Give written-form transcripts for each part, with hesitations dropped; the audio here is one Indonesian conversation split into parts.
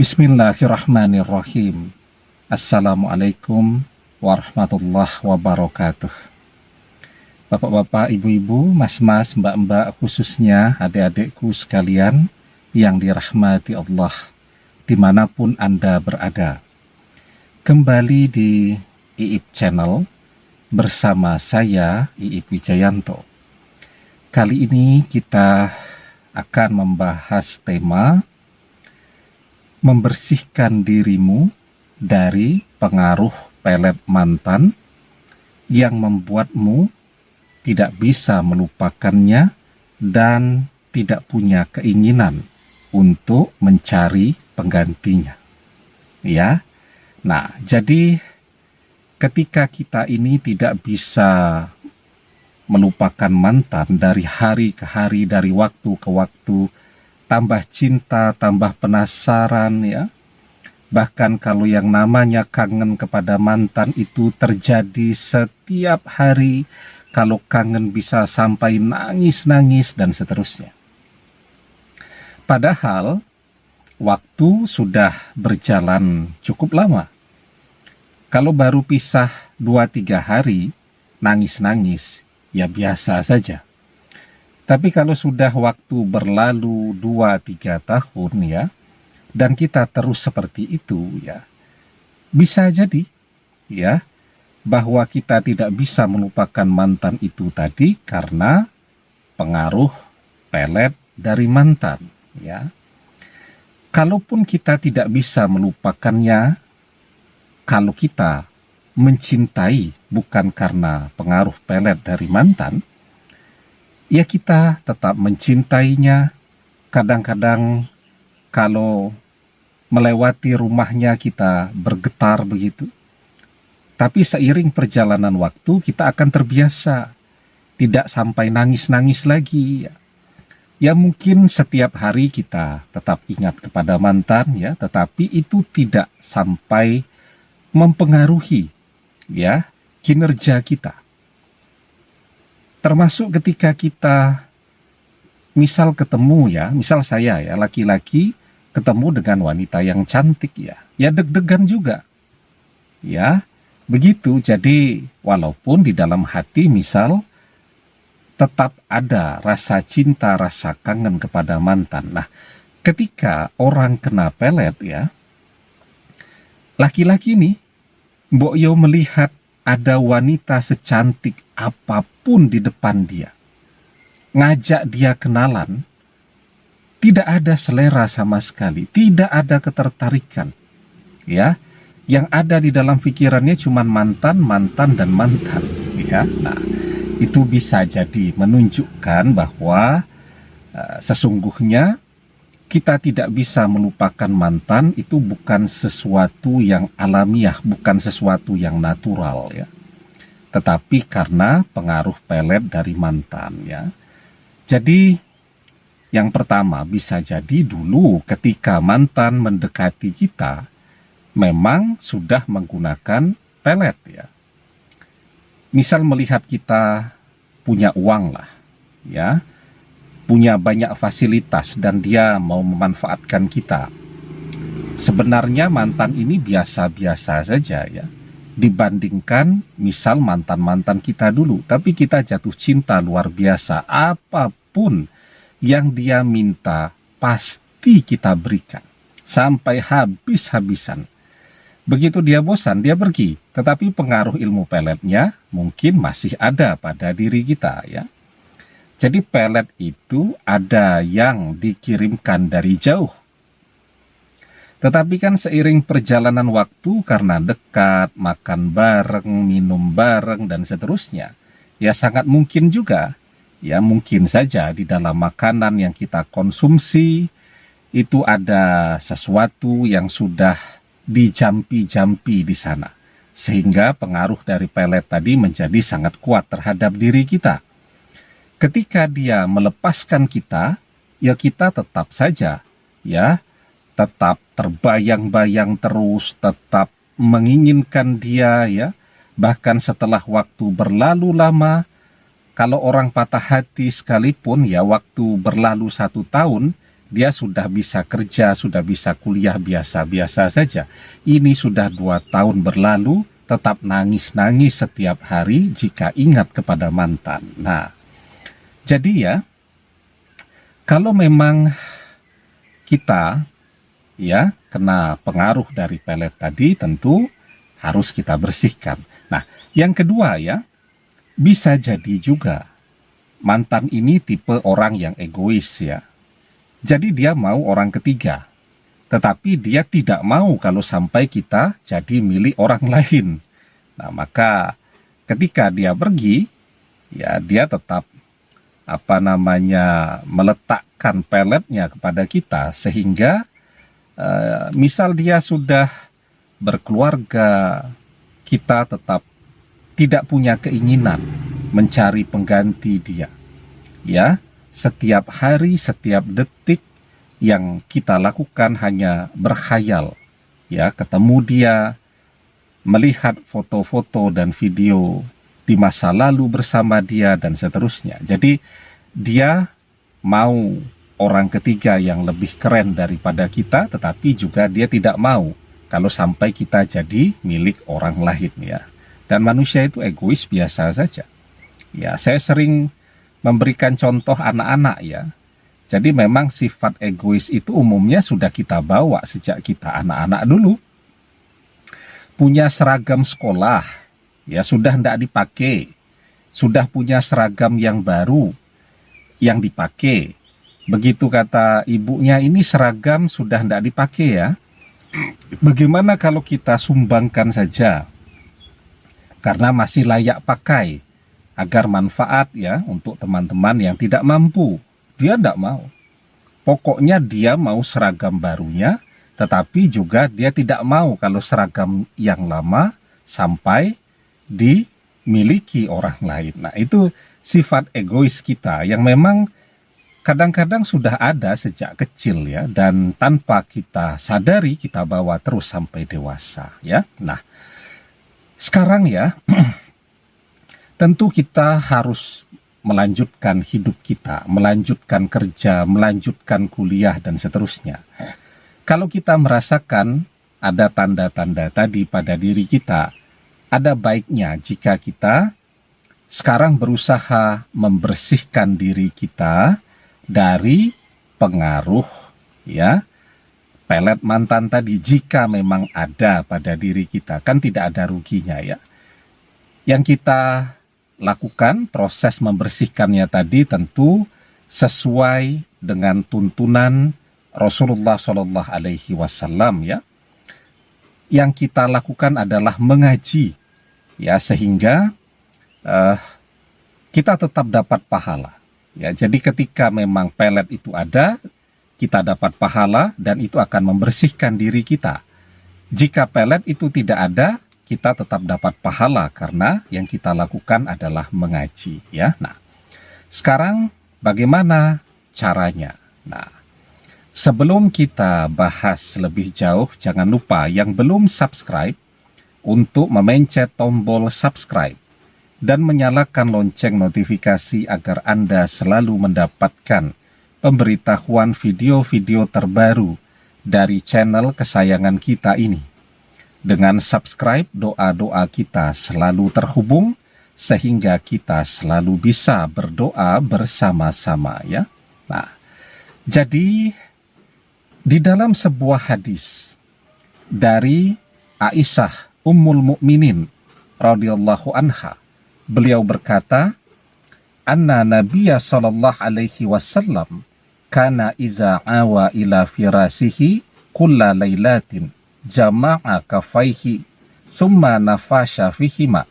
Bismillahirrahmanirrahim. Assalamualaikum warahmatullahi wabarakatuh. Bapak-bapak, ibu-ibu, mas-mas, mbak-mbak, khususnya adik-adikku sekalian yang dirahmati Allah dimanapun Anda berada. Kembali di IIP Channel bersama saya, IIP Wijayanto. Kali ini kita akan membahas tema membersihkan dirimu dari pengaruh pelet mantan yang membuatmu tidak bisa melupakannya dan tidak punya keinginan untuk mencari penggantinya. Ya. Nah, jadi ketika kita ini tidak bisa melupakan mantan dari hari ke hari, dari waktu ke waktu, tambah cinta, tambah penasaran ya. Bahkan kalau yang namanya kangen kepada mantan itu terjadi setiap hari, kalau kangen bisa sampai nangis-nangis dan seterusnya. Padahal waktu sudah berjalan cukup lama. Kalau baru pisah 2-3 hari, nangis-nangis, ya biasa saja. Tapi kalau sudah waktu berlalu 2-3 tahun ya, dan kita terus seperti itu ya, bisa jadi ya, bahwa kita tidak bisa melupakan mantan itu tadi karena pengaruh pelet dari mantan ya. Kalaupun kita tidak bisa melupakannya, kalau kita mencintai bukan karena pengaruh pelet dari mantan, ya kita tetap mencintainya. Kadang-kadang kalau melewati rumahnya kita bergetar begitu. Tapi seiring perjalanan waktu kita akan terbiasa. Tidak sampai nangis-nangis lagi. Ya mungkin setiap hari kita tetap ingat kepada mantan ya, tetapi itu tidak sampai mempengaruhi ya kinerja kita. Termasuk ketika kita misal ketemu ya, misal saya ya, laki-laki ketemu dengan wanita yang cantik ya, ya deg-degan juga. Ya, begitu. Jadi walaupun di dalam hati misal tetap ada rasa cinta, rasa kangen kepada mantan. Nah, ketika orang kena pelet ya, laki-laki nih, mbok yo melihat ada wanita secantik apapun di depan dia, ngajak dia kenalan, tidak ada selera sama sekali, tidak ada ketertarikan. Ya, yang ada di dalam pikirannya cuma mantan, mantan, dan mantan. Ya, nah, itu bisa jadi menunjukkan bahwa sesungguhnya kita tidak bisa melupakan mantan itu bukan sesuatu yang alamiah, bukan sesuatu yang natural ya. Tetapi karena pengaruh pelet dari mantan ya. Jadi yang pertama bisa jadi dulu ketika mantan mendekati kita memang sudah menggunakan pelet ya. Misal melihat kita punya uang lah ya, punya banyak fasilitas dan dia mau memanfaatkan kita. Sebenarnya mantan ini biasa-biasa saja ya, dibandingkan misal mantan-mantan kita dulu. Tapi kita jatuh cinta luar biasa. Apapun yang dia minta pasti kita berikan sampai habis-habisan. Begitu dia bosan, dia pergi. Tetapi pengaruh ilmu peletnya mungkin masih ada pada diri kita ya. Jadi pelet itu ada yang dikirimkan dari jauh. Tetapi kan seiring perjalanan waktu karena dekat, makan bareng, minum bareng, dan seterusnya, ya sangat mungkin juga, ya mungkin saja di dalam makanan yang kita konsumsi, itu ada sesuatu yang sudah dijampi-jampi di sana. Sehingga pengaruh dari pelet tadi menjadi sangat kuat terhadap diri kita. Ketika dia melepaskan kita, ya kita tetap saja, ya, tetap terbayang-bayang terus, tetap menginginkan dia, ya. Bahkan setelah waktu berlalu lama, kalau orang patah hati sekalipun, ya waktu berlalu 1 tahun, Dia sudah bisa kerja, sudah bisa kuliah biasa-biasa saja. Ini sudah 2 tahun berlalu, tetap nangis-nangis setiap hari jika ingat kepada mantan. Nah, jadi ya, kalau memang kita ya kena pengaruh dari pelet tadi, tentu harus kita bersihkan. Nah, yang kedua ya, bisa jadi juga mantan ini tipe orang yang egois ya. Jadi dia mau orang ketiga, tetapi dia tidak mau kalau sampai kita jadi milik orang lain. Nah, maka ketika dia pergi, ya dia tetap meletakkan peletnya kepada kita, sehingga misal dia sudah berkeluarga, kita tetap tidak punya keinginan mencari pengganti dia. Ya, setiap hari, setiap detik yang kita lakukan hanya berkhayal, ya, ketemu dia, melihat foto-foto dan video di masa lalu bersama dia, dan seterusnya. Jadi, dia mau orang ketiga yang lebih keren daripada kita, tetapi juga dia tidak mau kalau sampai kita jadi milik orang lain, ya. Dan manusia itu egois biasa saja. Ya, saya sering memberikan contoh anak-anak ya. Jadi memang sifat egois itu umumnya sudah kita bawa sejak kita anak-anak dulu. Punya seragam sekolah, ya sudah tidak dipakai. Sudah punya seragam yang baru, yang dipakai. Begitu kata ibunya, ini seragam sudah tidak dipakai ya. Bagaimana kalau kita sumbangkan saja? Karena masih layak pakai. Agar manfaat ya untuk teman-teman yang tidak mampu. Dia tidak mau. Pokoknya dia mau seragam barunya, tetapi juga dia tidak mau kalau seragam yang lama sampai dimiliki orang lain. Nah, itu sifat egois kita yang memang kadang-kadang sudah ada sejak kecil ya, dan tanpa kita sadari kita bawa terus sampai dewasa ya. Nah, sekarang ya tentu kita harus melanjutkan hidup kita, melanjutkan kerja, melanjutkan kuliah, dan seterusnya. Kalau kita merasakan ada tanda-tanda tadi pada diri kita, ada baiknya jika kita sekarang berusaha membersihkan diri kita dari pengaruh ya pelet mantan tadi. Jika memang ada pada diri kita, kan tidak ada ruginya ya. Yang kita lakukan proses membersihkannya tadi tentu sesuai dengan tuntunan Rasulullah Shallallahu Alaihi Wasallam ya. Yang kita lakukan adalah mengaji ya, sehingga kita tetap dapat pahala ya. Jadi ketika memang pelet itu ada, kita dapat pahala dan itu akan membersihkan diri kita. Jika pelet itu tidak ada, kita tetap dapat pahala karena yang kita lakukan adalah mengaji ya. Nah, sekarang bagaimana caranya? Nah, sebelum kita bahas lebih jauh, jangan lupa yang belum subscribe untuk memencet tombol subscribe dan menyalakan lonceng notifikasi agar Anda selalu mendapatkan pemberitahuan video-video terbaru dari channel kesayangan kita ini. Dengan subscribe, doa-doa kita selalu terhubung, sehingga kita selalu bisa berdoa bersama-sama ya. Nah, jadi di dalam sebuah hadis dari Aisyah Ummul Mukminin radhiyallahu anha, beliau berkata, "Anna Nabiyya sallallahu alaihi wasallam kana iza awa ila firasihi kulla lailatin jama'a kafaihi summa nafasha fihima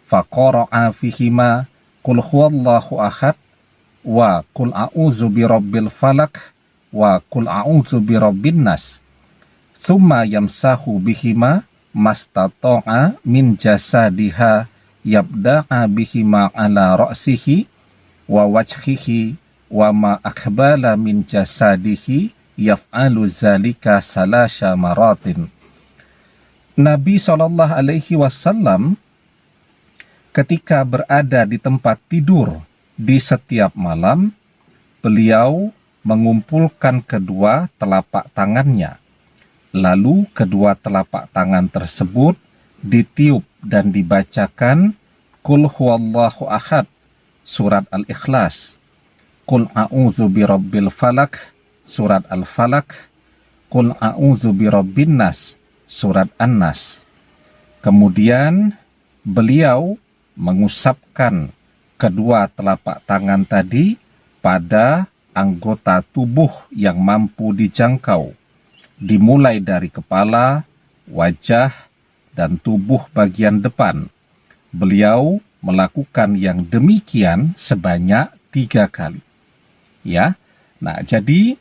faqara'a fihima qul huwallahu ahad wa qul a'udzu birabbil falak wa qul a'udzu birabbin nas summa yamsahu bihima mastata'a min jasadiha yabda'a bihima ala ra'sihi wa wajhihi wa ma akbala min jasadihi yaf'alu zalika salasya maratin." Nabi Shallallahu Alaihi Wasallam ketika berada di tempat tidur di setiap malam, beliau mengumpulkan kedua telapak tangannya. Lalu kedua telapak tangan tersebut ditiup dan dibacakan Qul huwallahu ahad, surat Al-Ikhlas. Qul a'udzu birabbil falak, surat Al-Falak. Qul a'udzu birabbin nas, surat An-Nas. Kemudian beliau mengusapkan kedua telapak tangan tadi pada anggota tubuh yang mampu dijangkau, dimulai dari kepala, wajah, dan tubuh bagian depan. Beliau melakukan yang demikian sebanyak 3 kali. Ya, nah jadi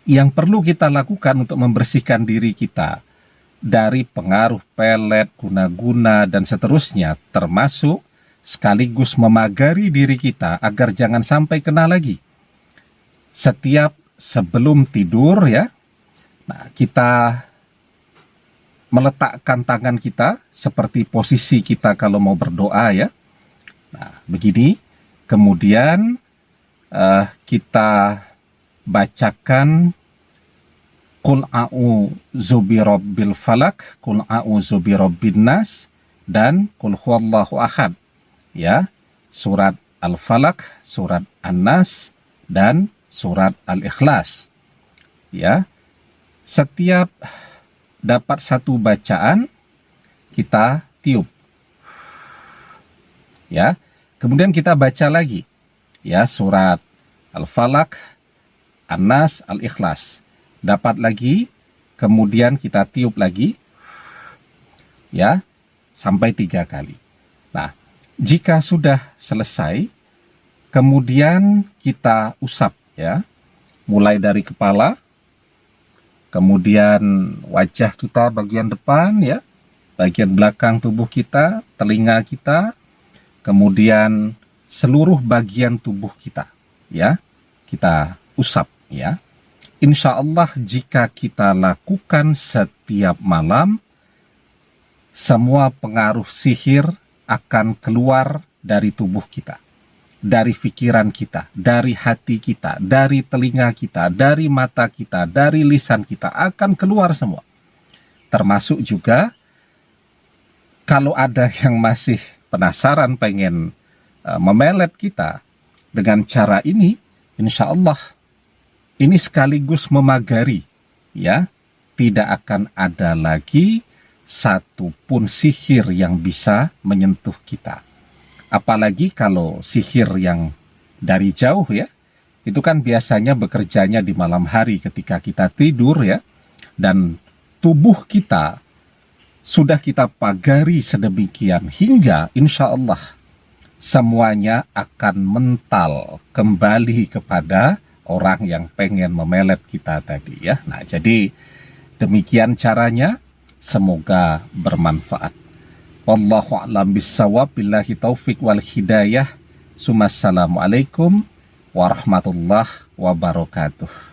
yang perlu kita lakukan untuk membersihkan diri kita dari pengaruh pelet, guna-guna, dan seterusnya, termasuk sekaligus memagari diri kita agar jangan sampai kena lagi. Setiap sebelum tidur ya, nah kita meletakkan tangan kita seperti posisi kita kalau mau berdoa ya. Nah, begini. Kemudian kita bacakan Qul a'udzu birabbil falak, Qul a'udzu birabbin nas, dan Qul huwallahu ahad. Ya, surat Al-Falak, surat An-Nas, dan surat Al-Ikhlas. Ya, setiap dapat satu bacaan, kita tiup. Ya, kemudian kita baca lagi. Ya, surat Al-Falak, An-Nas, Al-Ikhlas. Dapat lagi, kemudian kita tiup lagi. Ya, sampai 3 kali. Nah, jika sudah selesai, kemudian kita usap ya. Mulai dari kepala, kemudian wajah kita bagian depan ya, bagian belakang tubuh kita, telinga kita, kemudian seluruh bagian tubuh kita ya, kita usap ya. Insya Allah jika kita lakukan setiap malam, semua pengaruh sihir akan keluar dari tubuh kita, dari pikiran kita, dari hati kita, dari telinga kita, dari mata kita, dari lisan kita, akan keluar semua. Termasuk juga kalau ada yang masih penasaran pengen memelet kita dengan cara ini, insya Allah ini sekaligus memagari ya, tidak akan ada lagi satupun sihir yang bisa menyentuh kita. Apalagi kalau sihir yang dari jauh ya, itu kan biasanya bekerjanya di malam hari ketika kita tidur ya, dan tubuh kita sudah kita pagari sedemikian hingga insya Allah semuanya akan mental kembali kepada orang yang pengen memelet kita tadi ya. Nah, jadi demikian caranya, semoga bermanfaat. Wallahu a'lam bissawab, billahi taufik wal hidayah. Assalamualaikum warahmatullahi wabarakatuh.